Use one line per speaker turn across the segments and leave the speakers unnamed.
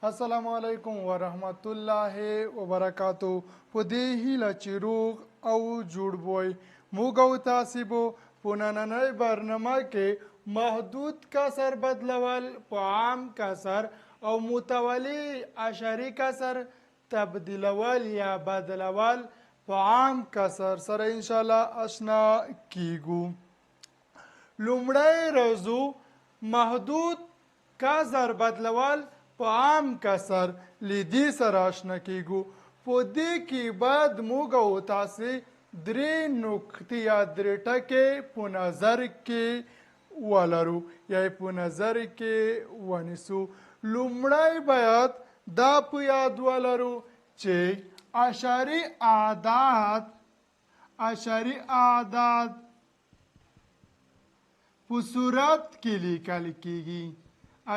السلام علیکم ورحمت الله وبرکاتو. په دې هیله چې روغ او جوړ بوی موږ او تاسې به په نننۍ برنامه کې محدود کسر بدلول په عام کسر او متولی اشري کسر تبدیلول یا بدلول په عام کسر سره انشاءالله اشنا کیږو. لومړی روزو محدود کسر بدلول په عام کسر لیدي سره آشنا کیږو. په دې کې باید موږ او تاسې درې نقطې یا درې ټکې په نظر کې ولرو یا په نظر کې ونیسو. لومړی باید دا په یاد ولرو چې اشاري اعداد په صورت کې لیکل کیږي.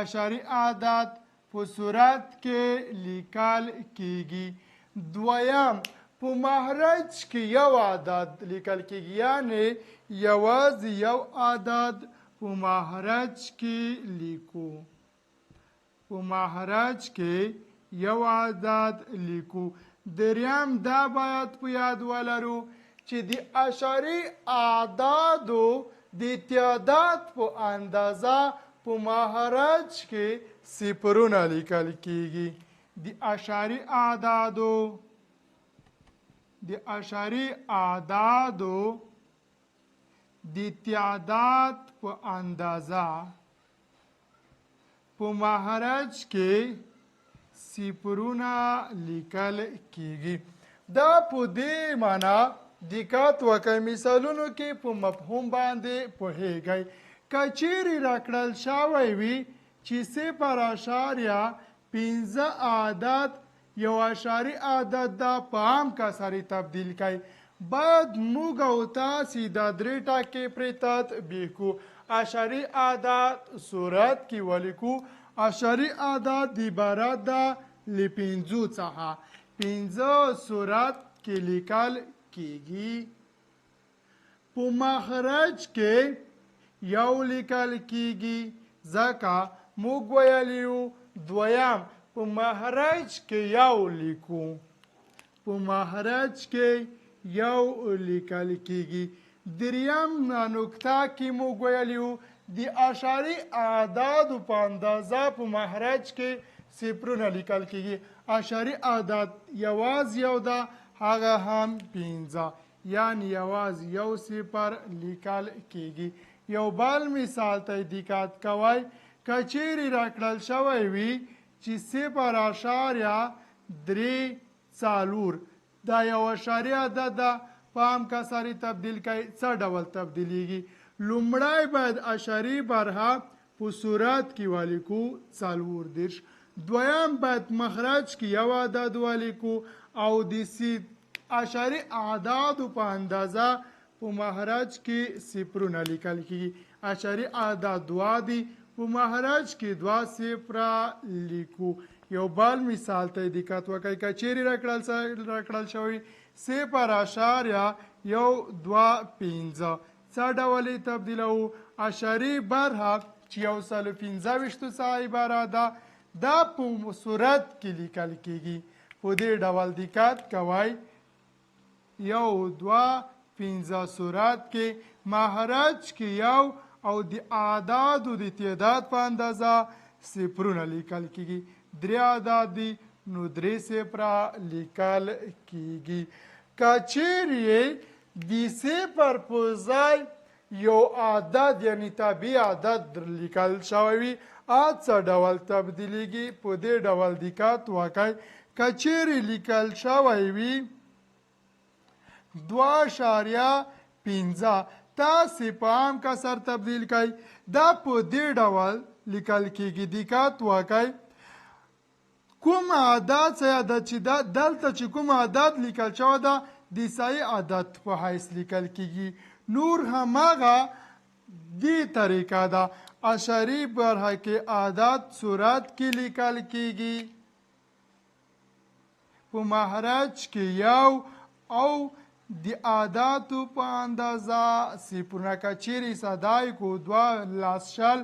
اشاري اعداد په صورت کې لیکل کیږي. دویم په مخرج کې یو عدد لیکل کیږي، یعنی یوازې یو عدد په مخرج کې لیکو. په مخرج کې یو عدد لیکو. دریم دا باید په یاد ولرو چې د اشاري اعدادو د تعداد په اندازه په مخرج کې صفرونه لیکل کیږي. د اشاري اعدادو د تعداد په اندازه په مخرج کې صفرونه لیکل کیږي. دا په دې معنا دقت وکړئ، مثالونو کې په مفهوم باندې پوهیږئ. که چیرې راکړل شوی وي چې 0.5 عدد یو اشاري عدد دا په عام کسر تبدیل کړئ، باید موږ او تاسې دا درې ټکي پرې تطبیق کړو. اشاري عدد صورت کې ولیکو. اشاري عدد عبارت ده له 5 څخه. 5 صورت کې لیکل کیږي. په مخرج کې یو لیکل کیږي ځکه موږ ویلیو. دویم په مخرج کې یو لیکو. په مخرج کې یو لیکل کیږي. دریم نقطه کې موږ ویلیو د اشاري اعدادو په اندازه په مخرج کې صفرونه لیکل کیږي. اشاري اعداد یوازې یو ده، هغه هم 5، یعنی یوازې یو صفر لیکل کیږي. یو بل مثال ته دقت کوئ. که چیرې راکړل شوی وي چې 0.34 دا یو اشاري عدد ده، په عام کسر تبدیل کړئ. څه ډول تبدیلیږي؟ لومړی باید اشاري برخه په صورت کې ولیکو 40. دویم باید مخرج کې یو عدد ولیکو او د اشاري اعدادو په اندازه په مخرج کې صفرونه لیکل کیږي. اشاري اعداد 2 دي، په مخرج کې 2 صفره لیکو. یو بل مثال ته دقت وکړئ. که چیرې راکړل شوی 0.125 څه ډول یې تبدیلوو؟ اشاري برخه چې 125 څخه عبارت ده، دا په صورت کې لیکل کیږي. په دې ډول دقت کوئ. 1 2 5 صورت کې مخرج کې یو او د اعدادو د تعداد په اندازه صفرونه لیکل کیږي. 3 اعداد دي، نو 3 صفره لیکل کیږي. که چیرې د صفر په ځای یو عدد یعنی طبیعي عدد لیکل شوی وي، څه ډول تبدیلیږي؟ په دې ډول دقت وکړئ. که چیرې لیکل شوی وي 2.5 تاسې په عام کسر تبدیل کړئ. دا په دې ډول لیکل کیږي. دقت وکړئ. کوم عدد صحیح عدد چې دلته چې کوم عدد لیکل شوی ده د صحیح عدد په حیث لیکل کیږي. نور هماغه دې طریقه ده. اشاري برخه کې عدد صورت کې لیکل کیږي. په مخرج کې یو او د عاداتو په اندازه صفرونه. که چیرې صدای کو 2 لاس شل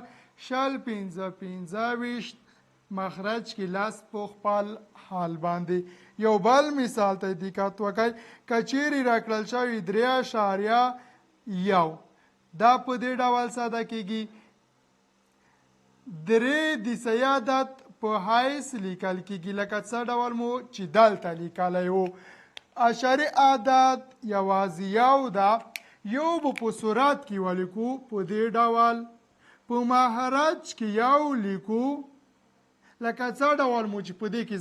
15 25 مخرج کې لاس په خپل حال باندې. یو بل مثال ته دقت وکړئ. که چیرې راکړل شوي 3.1 دا په دې ډول ساده کیږي. 3 د عدد په حیث لیکل کیږي لکه څه ډول مو چې دلته لیکلی و. اشاري عدد یوازې یو ده. یو به په صورت کې ولیکو په دې ډول. په مخرج کې یو لیکو لکه څه ډول مو چې په دې کې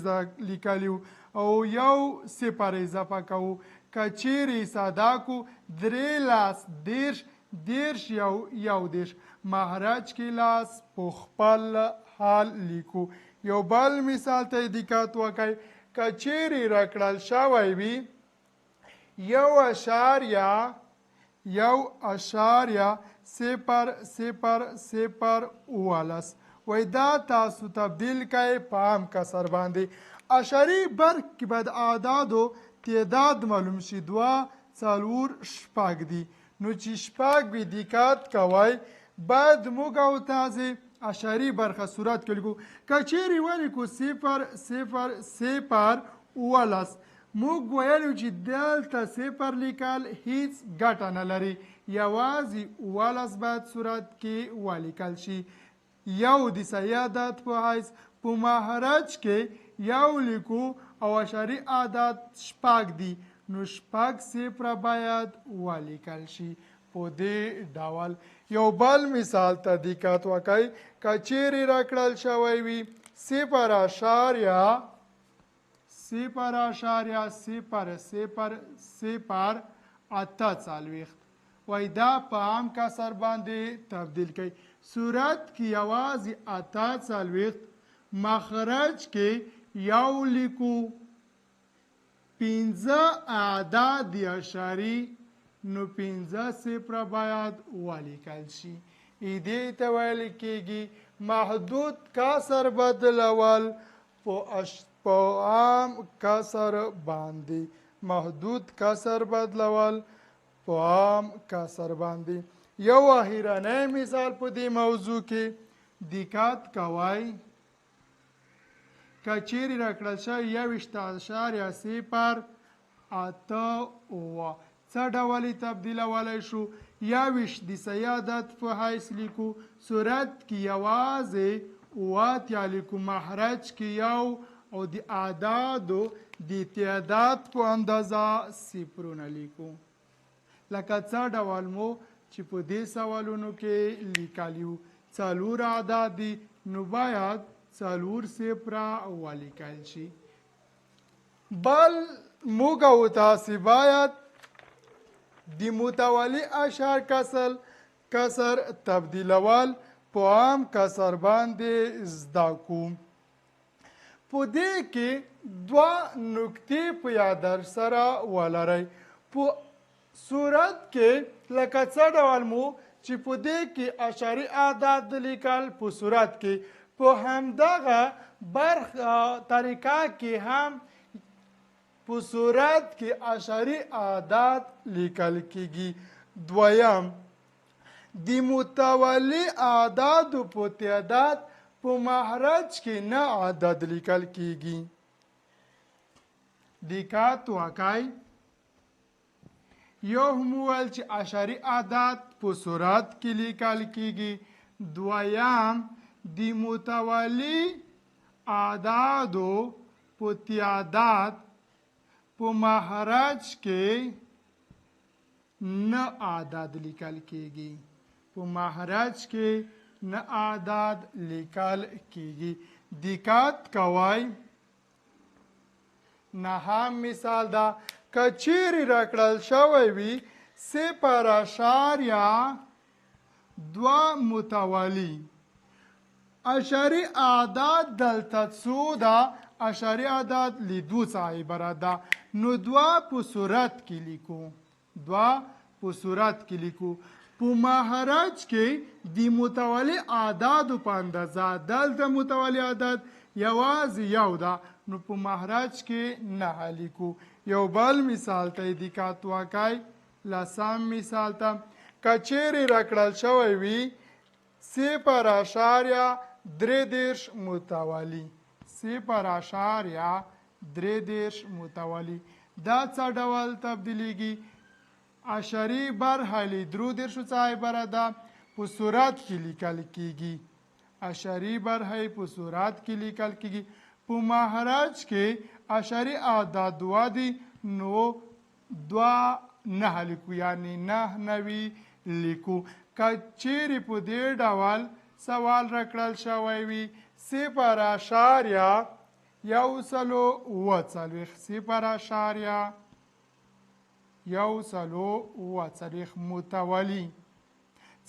لیکلی و او یو صفر اضافه کوو. که چیرې ساده کو 3 10 یو 10 مخرج کې لاس په خپل حال لیکو. یو بل مثال ته دقت وکړئ. که چیرې راکړل شوی وي 1.000 وای دا تاسو تبدیل کړئ په عام کسر باندې. اشاري برق کې باید اعدادو تعداد معلوم شي. 2 4 شپږ دي. نو چې شپږ وي دقت کوئ باید موږ او تاسې اشاري برخه صورت کې لیکو. که چیرې ولیکو 0.000 موږ ویلو چې دلته 0 لیکل هیڅ ګټه نه لري. یوازې 11 باید صورت کې ولیکل شي. یو د عدد په حیث په مخرج کې یو لیکو او اشاري عدد شپږ دي. نو شپږ 0 باید ولیکل شي په دې ډول. یو بل مثال ته دقت وکړئ. که چیرې راکړل شوی وي 0.00048 وای دا په عام کسر باندې تبدیل کړئ. صورت کې یوازې 48 مخرج کې یو لیکو. 15 اعداد د اشاري نو 15 0 باید ولیکل شي. دې ته ویل کېږي محدود کسر بدلول په عام کسر باندې. محدود کسر بدلول په عام کسر باندې. یو اخیرنی مثال په دې موضوع کې دقت کوئ. که چیرې راکړل شوی 21.088 څه ډول یې تبدیلولی شو. 21 د عدد په حیث لیکو. صورت کې یوازې 8 لیکو. مخرج کې یو او د اعدادو د تعداد په اندازه صفرونه لیکو. لکه څه ډول مو چې په دې سوالونو کې لیکلي وو. 4 اعداد دي نو باید 4 0 ولیکل شي. بل موږ او تاسې باید د متوالي اشار کسر تبدیلول په عام کسر باندې زده کوو. په دې کې 2 نکتې په یاد سره ولرئ. په صورت کې لکه څه ډول مو چې په دې کې اشاري اعداد لیکل په صورت کې په همدغه طریقه کې هم په صورت کې اشاري اعداد لیکل کېږي. دویم د متوالي اعدادو په تعداد په مخرج کې نه عدد لیکل کېږي. دقت وکړئ. یو هم وویل چې اشاري اعداد په صورت کې لیکل کېږي. دویم د متوالي اعدادو په تعداد په مخرج کې نه عدد لیکل کېږي. په مخرج کې نه عدد لیکل کېږي. دقت کوئ. نهم مثال ده. که چیرې راکړل شوی وي 0.2 متوالي. اشاري اعداد دلته څو ده؟ اشاري اعداد له 2 څخه عبارت ده. نو 2 په صورت کې لیکو. 2 په صورت کې لیکو. په مخرج کې د متوالي اعدادو په اندازه دلته متوالي عدد یوازې یو ده. نو په مخرج کې 9 لیکو. یو بل مثال ته دقت وکړئ. لسم مثال ته که چیرې راکړل شوی وي 0.0 33 متوالی 0.33 متوالی دا څه ډول تبدیلیږي اعشاري برخه له 33 څخه عبارت ده په صورت کې لیکل کیږي اعشاري برخه په صورت کې لیکل کیږي په مخرج کې اعشاري اعداد دوه دي نو دوه نه لیکو یعنی نه نوي لیکو که چیرې په دې ډول سوال راکړل شوی وي 0.140 متوالی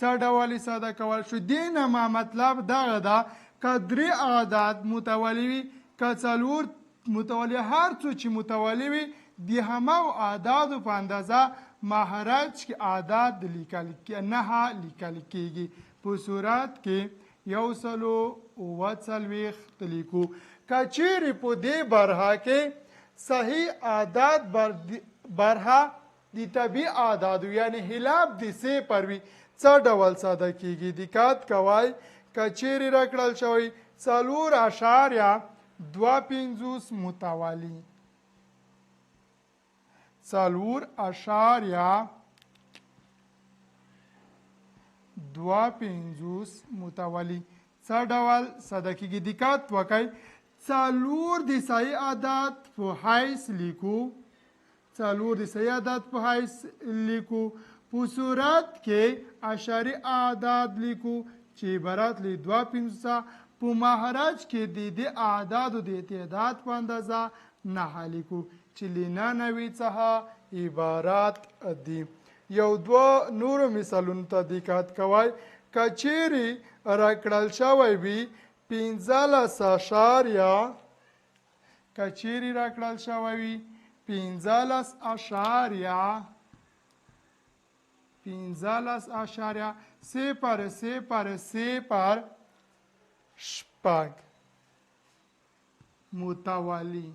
څه ډول ساده کول شو دې نه ما مطلب دغه ده که درې اعداد متوالی وي که څلور متوالی هر څو چې متوالی وي د همو اعدادو په اندازه مخرج کې اعداد لیکل کیږي په صورت کې 140 لیکو که چیرې په دې برخه کې صحیح اعداد برخه د طبیعي اعدادو یعنی خلاف د صفر وي څه ډول ساده کیږي دقت کوئ که چیرې راکړل شوی 4.25 متوالی 4.25 متوالی څه ډول ساده کیږي دقت وکړئ 4 د صحیح عدد په حیث لیکو 4 د صحیح عدد په حیث لیکو په صورت کې اعشاري اعداد لیکو چې عبارت له 2.5 په مخرج کې د دې اعدادو د تعداد په اندازه نه لیکو چې له 99 څخه عبارت دي یو دوه نورو مثالونو ته دقت کوئ که چیرې راکړل شوی وي 15.0 متوالی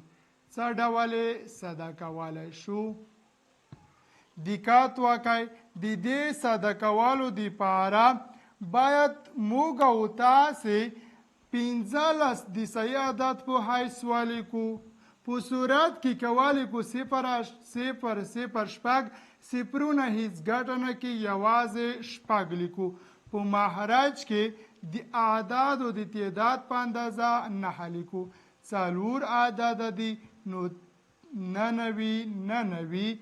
څه ډول ساده کولی شو دقت وکړئ د دې ساده کولو دپاره باید موږ او تاسې 15 د صحیح عدد په حیث ولیکو په صورت کې که ولیکو 0.006 صفرونه هیڅ ګټه نه کوي یوازې شپږ لیکو په مخرج کې د اعدادو د تعداد په اندازه نه لیکو 4 اعداد دي نو 99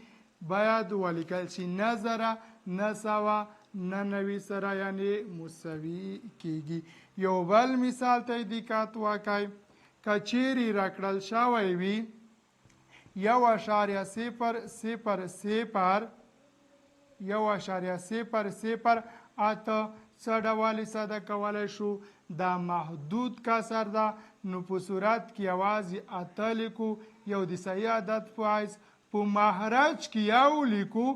باید ولیکل شي 99 سره یعنی مساوي کیږي یو بل مثال ته دقت وکړئ که چیرې راکړل شوی وي 1.008 څه ډول ساده کولی شو دا محدود کسر ده نو په صورت کې یوازې 8 لیکو یو د صحیح عدد په حیث په مخرج کې یو لیکو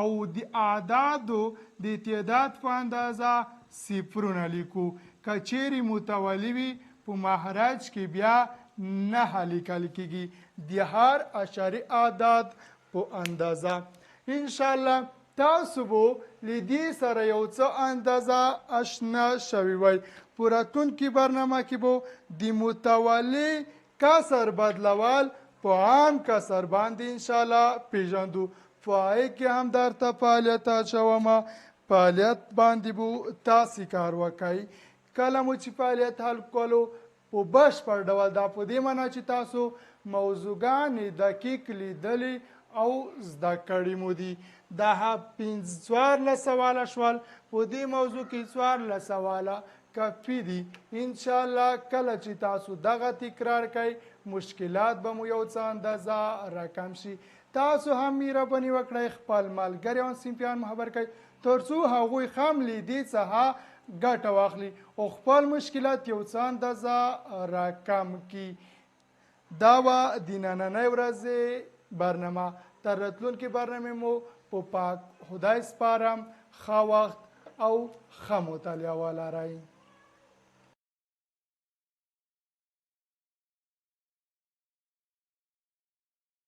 او د اعدادو د تعداد په اندازه صفرونه لیکو که چیرې متوالی وي په مخرج کې بیا نه لیکل کیږي د هر اعشاري اعداد په اندازه انشاءالله تاسو به له دې سره یو څه اندازه اشنا شوي وئ په راتلونکي برنامه کې به د متوالی کسر بدلول په عام کسر باندې انشاءالله پیژندو په هغې کې هم درته فعالیت اچومه فعالیت باندې به تاسې کار وکئ کله مو چې فعالیت حل کولو په بشپړ ډول دا په دې معنا چې تاسو موضوعګانې دقیق لیدلې او زده کړي مو دي دا 14 سواله شول په دې موضوع کې 14 سواله کافي دي انشاءالله کله چې تاسو دغه تکرار کوئ مشکلات به مو یو څه اندازه راکم شي تاسو هم مهرباني وکړئ خپل ملګري او صنفیان خبر کړئ تر څو هغوی هم له دې څخه ګټه واخلي او خپل مشکلات یو څه اندازه راکم کړي دا به د نننۍ ورځې برنامه تر راتلونکي برنامې مو په پاک خدای سپارم ښه وخت او ښه مطالعه ولرئ